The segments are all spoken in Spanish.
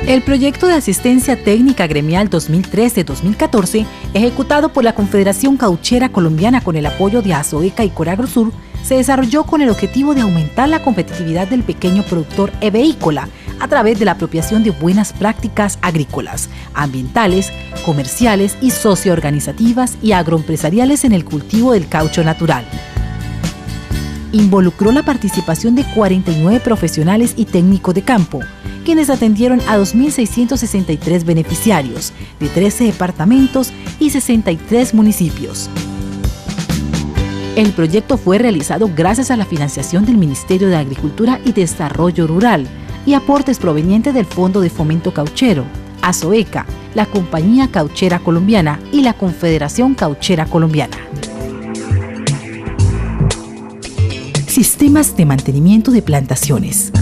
El proyecto de asistencia técnica gremial 2013-2014, ejecutado por la Confederación Cauchera Colombiana con el apoyo de Asoeca y Coragrosur, se desarrolló con el objetivo de aumentar la competitividad del pequeño productor eveícola a través de la apropiación de buenas prácticas agrícolas, ambientales, comerciales y socioorganizativas y agroempresariales en el cultivo del caucho natural. Involucró la participación de 49 profesionales y técnicos de campo, quienes atendieron a 2.663 beneficiarios de 13 departamentos y 63 municipios. El proyecto fue realizado gracias a la financiación del Ministerio de Agricultura y Desarrollo Rural y aportes provenientes del Fondo de Fomento Cauchero, Asoeca, la Compañía Cauchera Colombiana y la Confederación Cauchera Colombiana. Sistemas de mantenimiento de plantaciones.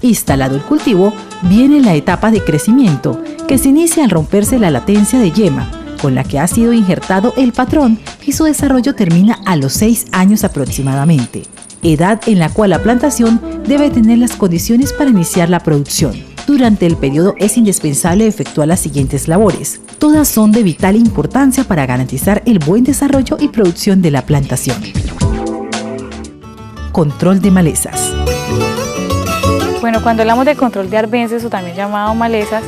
Instalado el cultivo, viene la etapa de crecimiento, que se inicia al romperse la latencia de yema, con la que ha sido injertado el patrón, y su desarrollo termina a los 6 años aproximadamente, edad en la cual la plantación debe tener las condiciones para iniciar la producción. Durante el periodo es indispensable efectuar las siguientes labores. Todas son de vital importancia para garantizar el buen desarrollo y producción de la plantación. Control de malezas. Bueno, cuando hablamos de control de arbences o también llamado malezas,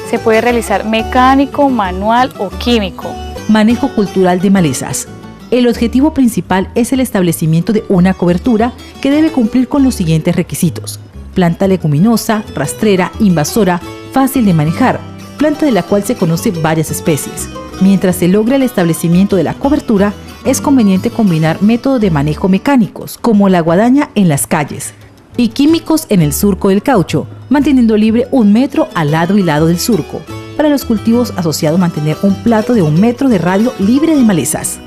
se puede realizar mecánico, manual o químico. Manejo cultural de malezas. El objetivo principal es el establecimiento de una cobertura que debe cumplir con los siguientes requisitos: planta leguminosa, rastrera, invasora, fácil de manejar, planta de la cual se conocen varias especies. Mientras se logra el establecimiento de la cobertura, es conveniente combinar métodos de manejo mecánicos, como la guadaña en las calles, y químicos en el surco del caucho, manteniendo libre 1 metro al lado y lado del surco. Para los cultivos asociados, mantener un plato de 1 metro de radio libre de malezas.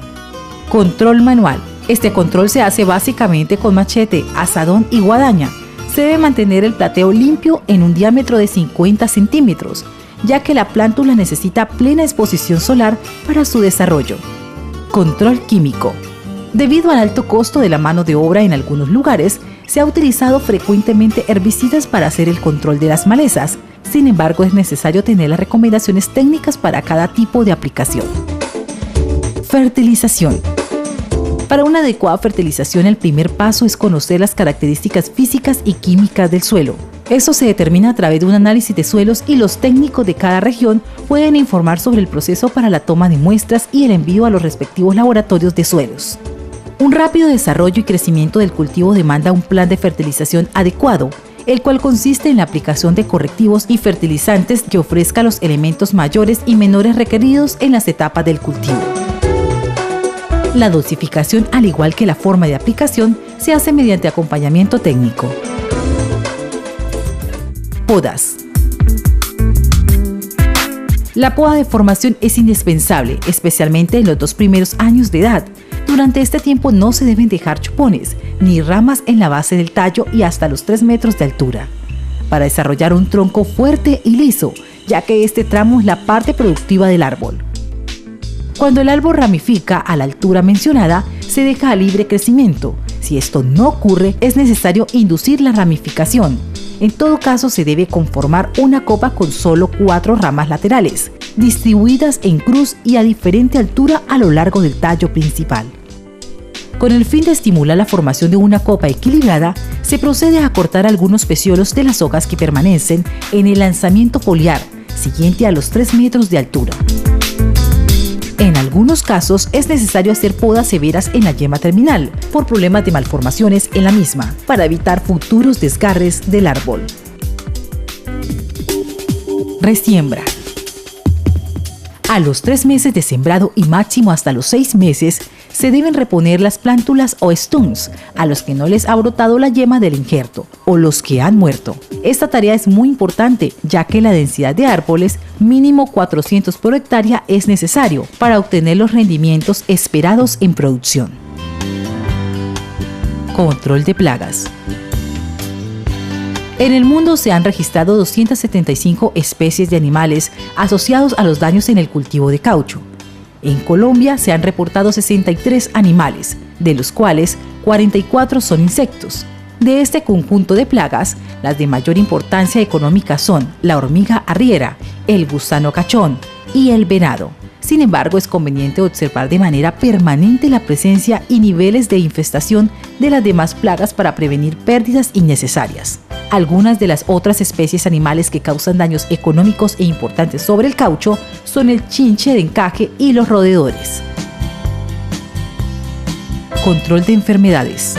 Control manual. Este control se hace básicamente con machete, azadón y guadaña. Se debe mantener el plateo limpio en un diámetro de 50 centímetros, ya que la plántula necesita plena exposición solar para su desarrollo. Control químico. Debido al alto costo de la mano de obra en algunos lugares, se ha utilizado frecuentemente herbicidas para hacer el control de las malezas. Sin embargo, es necesario tener las recomendaciones técnicas para cada tipo de aplicación. Fertilización. Para una adecuada fertilización, el primer paso es conocer las características físicas y químicas del suelo. Esto se determina a través de un análisis de suelos, y los técnicos de cada región pueden informar sobre el proceso para la toma de muestras y el envío a los respectivos laboratorios de suelos. Un rápido desarrollo y crecimiento del cultivo demanda un plan de fertilización adecuado, el cual consiste en la aplicación de correctivos y fertilizantes que ofrezcan los elementos mayores y menores requeridos en las etapas del cultivo. La dosificación, al igual que la forma de aplicación, se hace mediante acompañamiento técnico. Podas. La poda de formación es indispensable, especialmente en los 2 primeros años de edad. Durante este tiempo no se deben dejar chupones ni ramas en la base del tallo y hasta los 3 metros de altura, para desarrollar un tronco fuerte y liso, ya que este tramo es la parte productiva del árbol. Cuando el árbol ramifica a la altura mencionada, se deja a libre crecimiento. Si esto no ocurre, es necesario inducir la ramificación. En todo caso, se debe conformar una copa con solo 4 ramas laterales, distribuidas en cruz y a diferente altura a lo largo del tallo principal. Con el fin de estimular la formación de una copa equilibrada, se procede a cortar algunos peciolos de las hojas que permanecen en el lanzamiento foliar, siguiente a los 3 metros de altura. En algunos casos es necesario hacer podas severas en la yema terminal, por problemas de malformaciones en la misma, para evitar futuros desgarres del árbol. Resiembra. A los 3 meses de sembrado y máximo hasta los 6 meses, se deben reponer las plántulas o stuns a los que no les ha brotado la yema del injerto o los que han muerto. Esta tarea es muy importante, ya que la densidad de árboles, mínimo 400 por hectárea, es necesario para obtener los rendimientos esperados en producción. Control de plagas. En el mundo se han registrado 275 especies de animales asociados a los daños en el cultivo de caucho. En Colombia se han reportado 63 animales, de los cuales 44 son insectos, De este conjunto de plagas, las de mayor importancia económica son la hormiga arriera, el gusano cachón y el venado. Sin embargo, es conveniente observar de manera permanente la presencia y niveles de infestación de las demás plagas para prevenir pérdidas innecesarias. Algunas de las otras especies animales que causan daños económicos e importantes sobre el caucho son el chinche de encaje y los roedores. Control de enfermedades.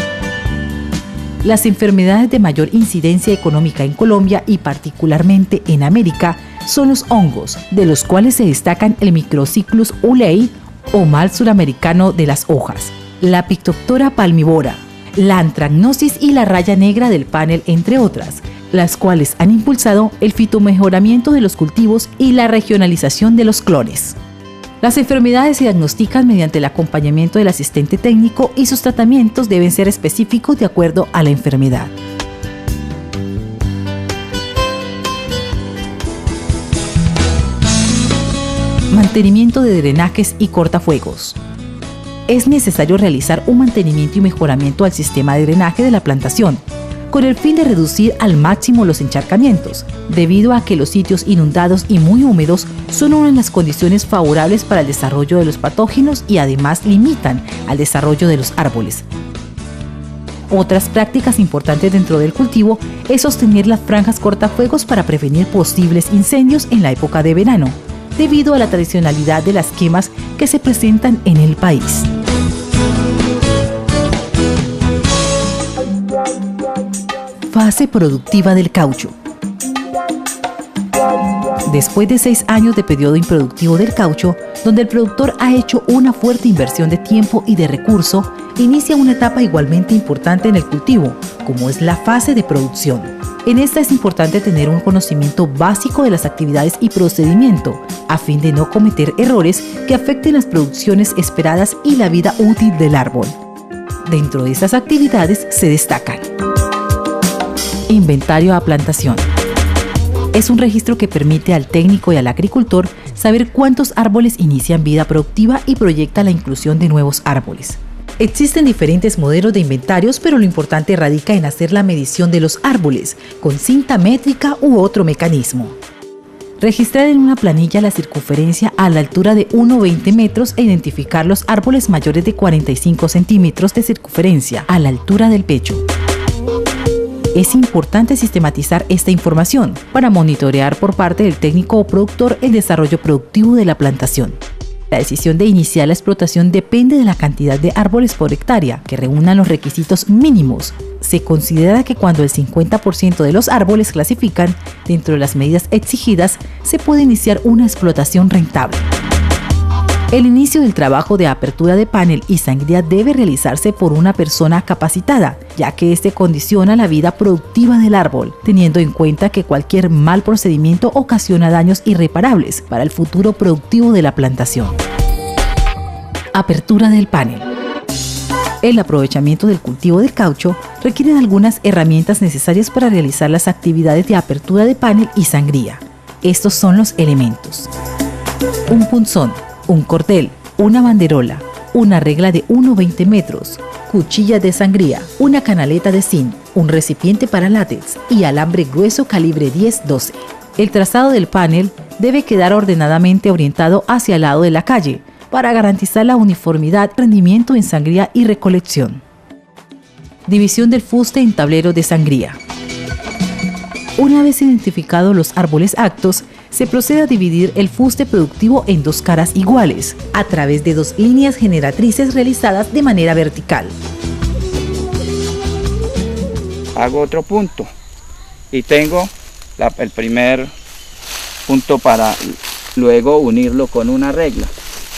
Las enfermedades de mayor incidencia económica en Colombia y particularmente en América son los hongos, de los cuales se destacan el Microcyclus ulei o mal suramericano de las hojas, la Pictoptora palmivora, la antracnosis y la raya negra del panel, entre otras, las cuales han impulsado el fitomejoramiento de los cultivos y la regionalización de los clones. Las enfermedades se diagnostican mediante el acompañamiento del asistente técnico y sus tratamientos deben ser específicos de acuerdo a la enfermedad. Mantenimiento de drenajes y cortafuegos. Es necesario realizar un mantenimiento y mejoramiento al sistema de drenaje de la plantación, con el fin de reducir al máximo los encharcamientos, debido a que los sitios inundados y muy húmedos son una de las condiciones favorables para el desarrollo de los patógenos y además limitan al desarrollo de los árboles. Otras prácticas importantes dentro del cultivo es sostener las franjas cortafuegos para prevenir posibles incendios en la época de verano, debido a la tradicionalidad de las quemas que se presentan en el país. Fase productiva del caucho. Después de 6 años de periodo improductivo del caucho, donde el productor ha hecho una fuerte inversión de tiempo y de recurso, inicia una etapa igualmente importante en el cultivo, como es la fase de producción. En esta es importante tener un conocimiento básico de las actividades y procedimiento, a fin de no cometer errores que afecten las producciones esperadas y la vida útil del árbol. Dentro de esas actividades se destacan: inventario a plantación. Es un registro que permite al técnico y al agricultor saber cuántos árboles inician vida productiva y proyecta la inclusión de nuevos árboles. Existen diferentes modelos de inventarios, pero lo importante radica en hacer la medición de los árboles con cinta métrica u otro mecanismo. Registrar en una planilla la circunferencia a la altura de 1,20 metros e identificar los árboles mayores de 45 centímetros de circunferencia a la altura del pecho. Es importante sistematizar esta información para monitorear por parte del técnico o productor el desarrollo productivo de la plantación. La decisión de iniciar la explotación depende de la cantidad de árboles por hectárea que reúnan los requisitos mínimos. Se considera que cuando el 50% de los árboles clasifican dentro de las medidas exigidas, se puede iniciar una explotación rentable. El inicio del trabajo de apertura de panel y sangría debe realizarse por una persona capacitada, ya que este condiciona la vida productiva del árbol, teniendo en cuenta que cualquier mal procedimiento ocasiona daños irreparables para el futuro productivo de la plantación. Apertura del panel. El aprovechamiento del cultivo del caucho requiere de algunas herramientas necesarias para realizar las actividades de apertura de panel y sangría. Estos son los elementos: un punzón, un cordel, una banderola, una regla de 1,20 metros, cuchilla de sangría, una canaleta de zinc, un recipiente para látex y alambre grueso calibre 10-12. El trazado del panel debe quedar ordenadamente orientado hacia el lado de la calle para garantizar la uniformidad, rendimiento en sangría y recolección. División del fuste en tablero de sangría. Una vez identificados los árboles aptos, se procede a dividir el fuste productivo en 2 caras iguales, a través de 2 líneas generatrices realizadas de manera vertical. Hago otro punto y tengo el primer punto para luego unirlo con una regla.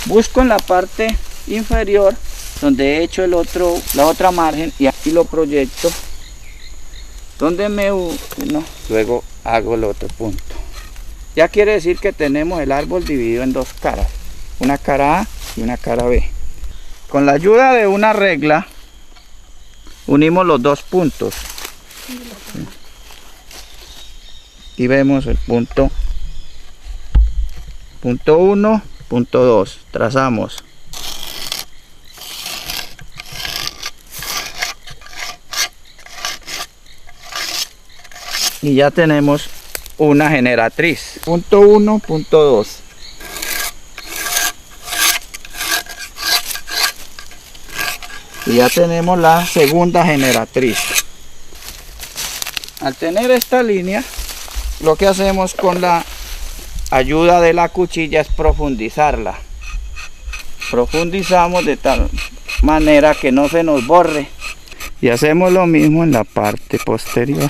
Busco en la parte inferior donde he hecho la otra margen y aquí lo proyecto donde me uno, luego hago el otro punto. Ya quiere decir que tenemos el árbol dividido en 2 caras, una cara A y una cara B. Con la ayuda de una regla unimos los 2 puntos y vemos el punto 1, punto 2, trazamos. y ya tenemos una generatriz. Punto 1, punto 2. Y ya tenemos la segunda generatriz. Al tener esta línea, lo que hacemos con la ayuda de la cuchilla es profundizarla. Profundizamos de tal manera que no se nos borre. Y hacemos lo mismo en la parte posterior.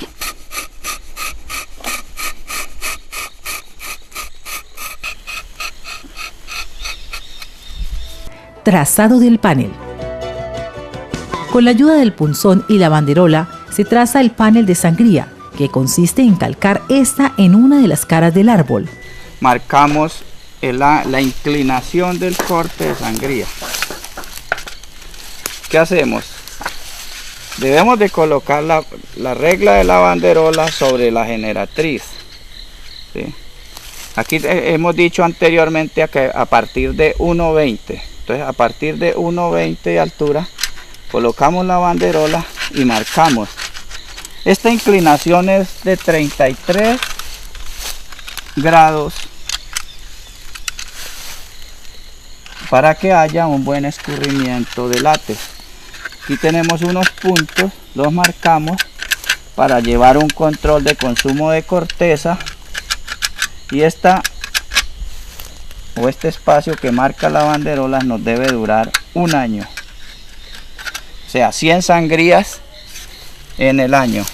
Trazado del panel. Con la ayuda del punzón y la banderola se traza el panel de sangría, que consiste en calcar esta en una de las caras del árbol. Marcamos la inclinación del corte de sangría. ¿Qué hacemos? Debemos de colocar la regla de la banderola sobre la generatriz. ¿Sí? Aquí hemos dicho anteriormente que a partir de 1,20. Entonces a partir de 1,20 de altura colocamos la banderola y marcamos. Esta inclinación es de 33 grados para que haya un buen escurrimiento de látex. Aquí tenemos unos puntos, los marcamos para llevar un control de consumo de corteza, y este espacio que marca la banderola nos debe durar un año, o sea 100 sangrías en el año.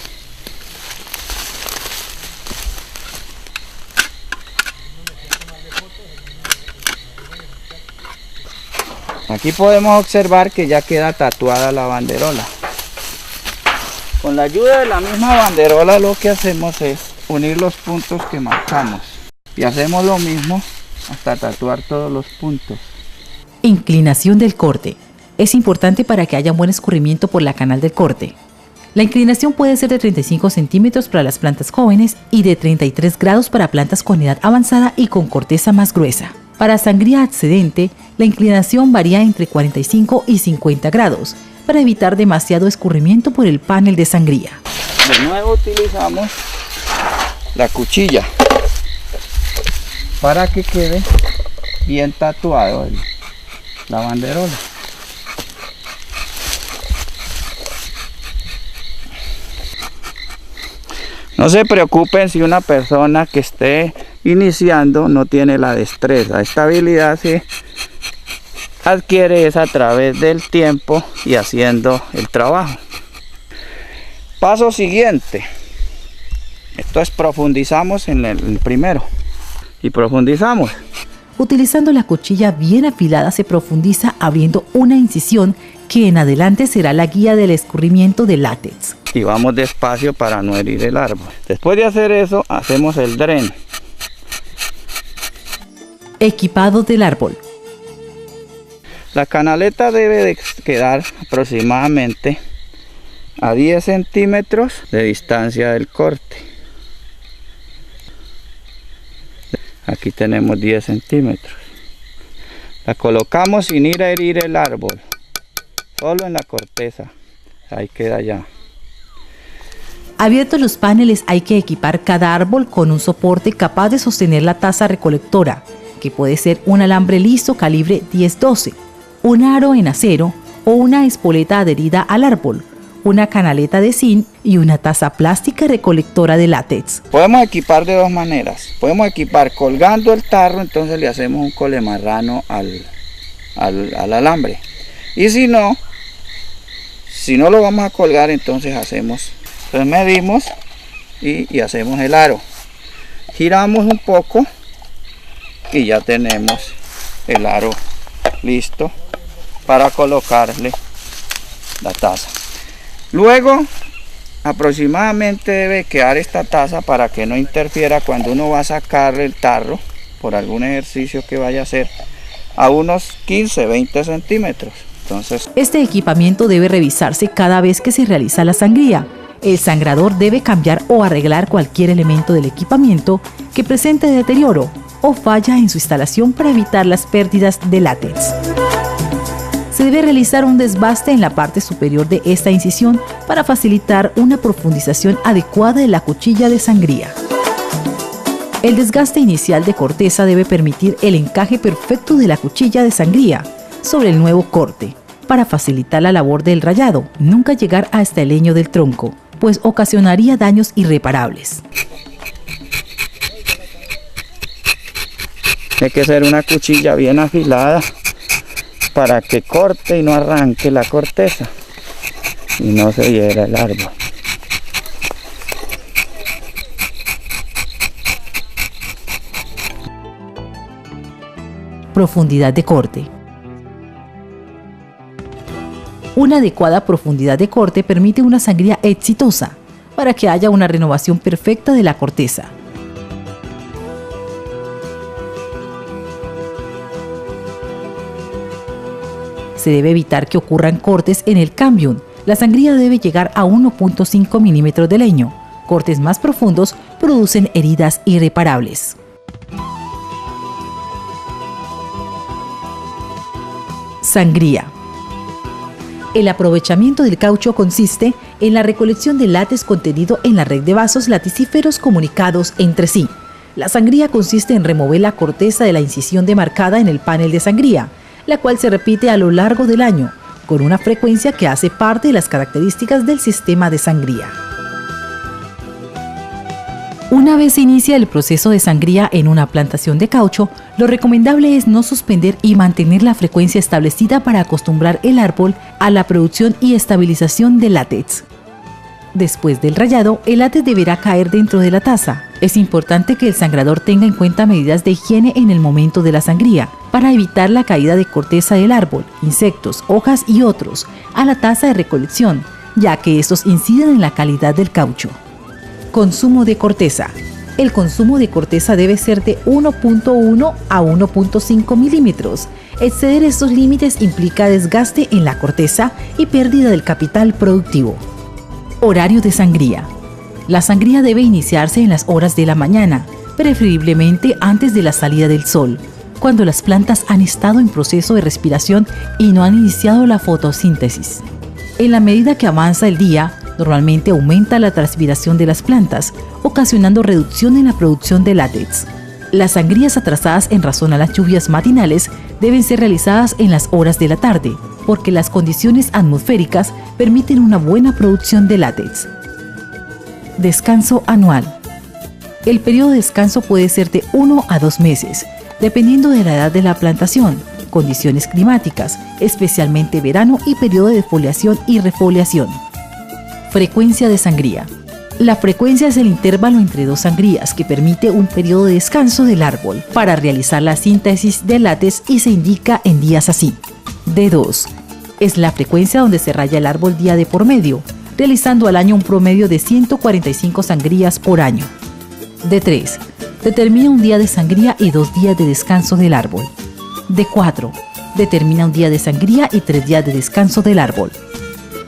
Aquí podemos observar que ya queda tatuada la banderola. Con la ayuda de la misma banderola lo que hacemos es unir los puntos que marcamos. Y hacemos lo mismo hasta tatuar todos los puntos. Inclinación del corte. Es importante para que haya un buen escurrimiento por la canal del corte. La inclinación puede ser de 35 centímetros para las plantas jóvenes y de 33 grados para plantas con edad avanzada y con corteza más gruesa. Para sangría excedente, la inclinación varía entre 45 y 50 grados para evitar demasiado escurrimiento por el panel de sangría. De nuevo utilizamos la cuchilla para que quede bien tatuado la banderola. No se preocupen si una persona que esté iniciando no tiene la destreza. Esta habilidad se adquiere a través del tiempo y haciendo el trabajo. Paso siguiente. Entonces profundizamos en el primero. Y profundizamos. Utilizando la cuchilla bien afilada se profundiza abriendo una incisión que en adelante será la guía del escurrimiento del látex. Y vamos despacio para no herir el árbol. Después de hacer eso, hacemos el dren. Equipado del árbol. La canaleta debe de quedar aproximadamente a 10 centímetros de distancia del corte. Aquí tenemos 10 centímetros. La colocamos sin ir a herir el árbol, solo en la corteza. Ahí queda ya. Abiertos los paneles, hay que equipar cada árbol con un soporte capaz de sostener la taza recolectora, que puede ser un alambre liso calibre 10-12, un aro en acero o una espoleta adherida al árbol, una canaleta de zinc y una taza plástica recolectora de látex. Podemos equipar de dos maneras. Podemos equipar colgando el tarro, entonces le hacemos un colemarrano al alambre. Y si no lo vamos a colgar, entonces medimos y hacemos el aro. Giramos un poco y ya tenemos el aro listo para colocarle la taza. Luego aproximadamente debe quedar esta taza para que no interfiera cuando uno va a sacarle el tarro por algún ejercicio que vaya a hacer, a unos 15-20 centímetros. Entonces, este equipamiento debe revisarse cada vez que se realiza la sangría. El sangrador debe cambiar o arreglar cualquier elemento del equipamiento que presente deterioro o falla en su instalación para evitar las pérdidas de látex. Se debe debe realizar un desbaste en la parte superior de esta incisión para facilitar una profundización adecuada de la cuchilla de sangría. El desgaste inicial de corteza debe permitir el encaje perfecto de la cuchilla de sangría sobre el nuevo corte, para facilitar la labor del rayado, nunca llegar hasta el leño del tronco, pues ocasionaría daños irreparables. Tiene que ser una cuchilla bien afilada para que corte y no arranque la corteza y no se hiera el árbol. Profundidad de corte. Una adecuada profundidad de corte permite una sangría exitosa para que haya una renovación perfecta de la corteza. Se debe evitar que ocurran cortes en el cambium. La sangría debe llegar a 1.5 milímetros de leño. Cortes más profundos producen heridas irreparables. Sangría. El aprovechamiento del caucho consiste en la recolección de látex contenido en la red de vasos laticíferos comunicados entre sí. La sangría consiste en remover la corteza de la incisión demarcada en el panel de sangría, la cual se repite a lo largo del año, con una frecuencia que hace parte de las características del sistema de sangría. Una vez se inicia el proceso de sangría en una plantación de caucho, lo recomendable es no suspender y mantener la frecuencia establecida para acostumbrar el árbol a la producción y estabilización del látex. Después del rayado, el látex deberá caer dentro de la taza. Es importante que el sangrador tenga en cuenta medidas de higiene en el momento de la sangría, para evitar la caída de corteza del árbol, insectos, hojas y otros, a la taza de recolección, ya que estos inciden en la calidad del caucho. Consumo de corteza. El consumo de corteza debe ser de 1.1 a 1.5 milímetros. Exceder estos límites implica desgaste en la corteza y pérdida del capital productivo. Horario de sangría. La sangría debe iniciarse en las horas de la mañana, preferiblemente antes de la salida del sol, cuando las plantas han estado en proceso de respiración y no han iniciado la fotosíntesis. En la medida que avanza el día, normalmente aumenta la transpiración de las plantas, ocasionando reducción en la producción de látex. Las sangrías atrasadas en razón a las lluvias matinales deben ser realizadas en las horas de la tarde, porque las condiciones atmosféricas permiten una buena producción de látex. Descanso anual. El periodo de descanso puede ser de 1 a 2 meses, dependiendo de la edad de la plantación, condiciones climáticas, especialmente verano y periodo de foliación y refoliación. Frecuencia de sangría. La frecuencia es el intervalo entre dos sangrías que permite un periodo de descanso del árbol para realizar la síntesis de látex y se indica en días así. D2. Es la frecuencia donde se raya el árbol día de por medio, realizando al año un promedio de 145 sangrías por año. D3. Determina un día de sangría y 2 días de descanso del árbol. D4. Determina un día de sangría y 3 días de descanso del árbol.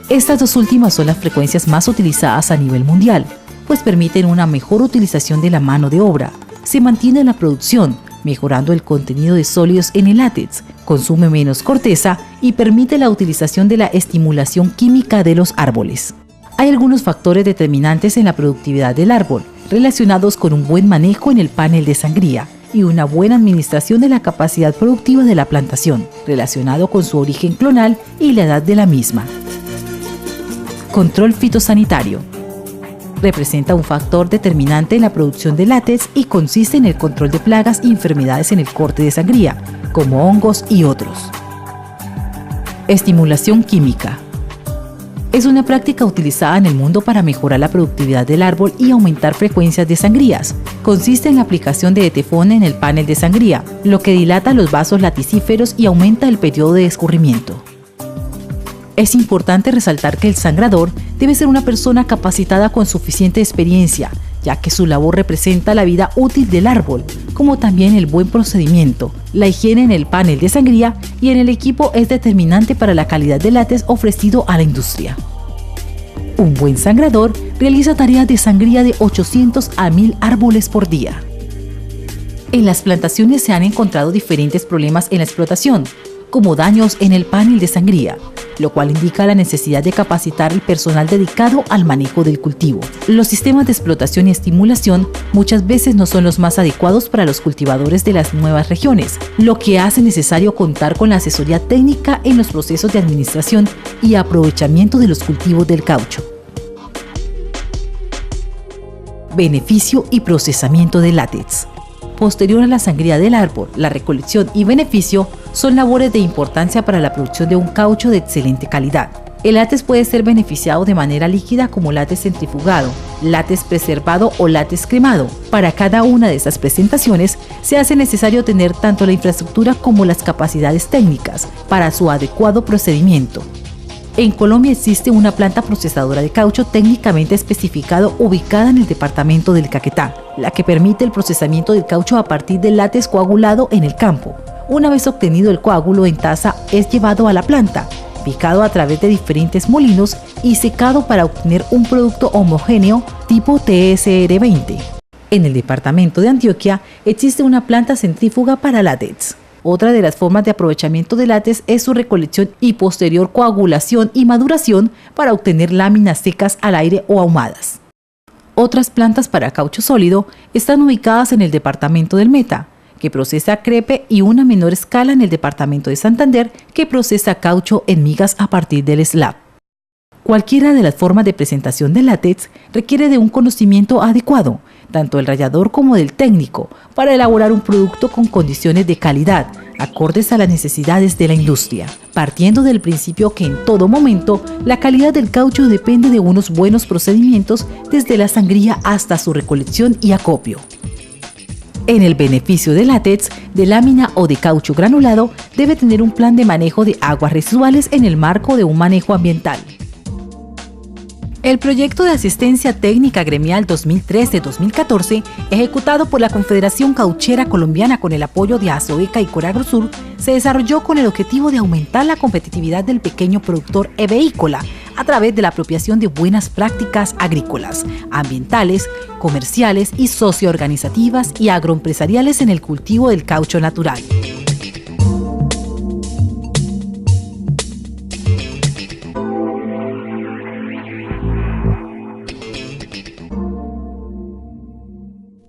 Estas dos últimas son las frecuencias más utilizadas a nivel mundial, pues permiten una mejor utilización de la mano de obra, se mantiene la producción, mejorando el contenido de sólidos en el látex, consume menos corteza y permite la utilización de la estimulación química de los árboles. Hay algunos factores determinantes en la productividad del árbol, relacionados con un buen manejo en el panel de sangría y una buena administración de la capacidad productiva de la plantación, relacionado con su origen clonal y la edad de la misma. Control fitosanitario. Representa un factor determinante en la producción de látex y consiste en el control de plagas y enfermedades en el corte de sangría, como hongos y otros. Estimulación química. Es una práctica utilizada en el mundo para mejorar la productividad del árbol y aumentar frecuencias de sangrías. Consiste en la aplicación de etefón en el panel de sangría, lo que dilata los vasos laticíferos y aumenta el periodo de escurrimiento. Es importante resaltar que el sangrador debe ser una persona capacitada con suficiente experiencia, ya que su labor representa la vida útil del árbol, como también el buen procedimiento. La higiene en el panel de sangría y en el equipo es determinante para la calidad de látex ofrecido a la industria. Un buen sangrador realiza tareas de sangría de 800 a 1000 árboles por día. En las plantaciones se han encontrado diferentes problemas en la explotación, como daños en el panel de sangría, lo cual indica la necesidad de capacitar el personal dedicado al manejo del cultivo. Los sistemas de explotación y estimulación muchas veces no son los más adecuados para los cultivadores de las nuevas regiones, lo que hace necesario contar con la asesoría técnica en los procesos de administración y aprovechamiento de los cultivos del caucho. Beneficio y procesamiento del látex. Posterior a la sangría del árbol, la recolección y beneficio son labores de importancia para la producción de un caucho de excelente calidad. El látex puede ser beneficiado de manera líquida como látex centrifugado, látex preservado o látex cremado. Para cada una de estas presentaciones se hace necesario tener tanto la infraestructura como las capacidades técnicas para su adecuado procedimiento. En Colombia existe una planta procesadora de caucho técnicamente especificado ubicada en el departamento del Caquetá, la que permite el procesamiento del caucho a partir del látex coagulado en el campo. Una vez obtenido el coágulo en taza, es llevado a la planta, picado a través de diferentes molinos y secado para obtener un producto homogéneo tipo TSR20. En el departamento de Antioquia existe una planta centrífuga para látex. Otra de las formas de aprovechamiento de látex es su recolección y posterior coagulación y maduración para obtener láminas secas al aire o ahumadas. Otras plantas para caucho sólido están ubicadas en el departamento del Meta, que procesa crepe, y una menor escala en el departamento de Santander, que procesa caucho en migas a partir del slab. Cualquiera de las formas de presentación del látex requiere de un conocimiento adecuado, tanto del rallador como del técnico, para elaborar un producto con condiciones de calidad, acordes a las necesidades de la industria, partiendo del principio que en todo momento la calidad del caucho depende de unos buenos procedimientos desde la sangría hasta su recolección y acopio. En el beneficio del látex, de lámina o de caucho granulado, debe tener un plan de manejo de aguas residuales en el marco de un manejo ambiental. El proyecto de asistencia técnica gremial 2013-2014, ejecutado por la Confederación Cauchera Colombiana con el apoyo de Asoeca y Coragrosur, se desarrolló con el objetivo de aumentar la competitividad del pequeño productor eveícola a través de la apropiación de buenas prácticas agrícolas, ambientales, comerciales y socioorganizativas y agroempresariales en el cultivo del caucho natural.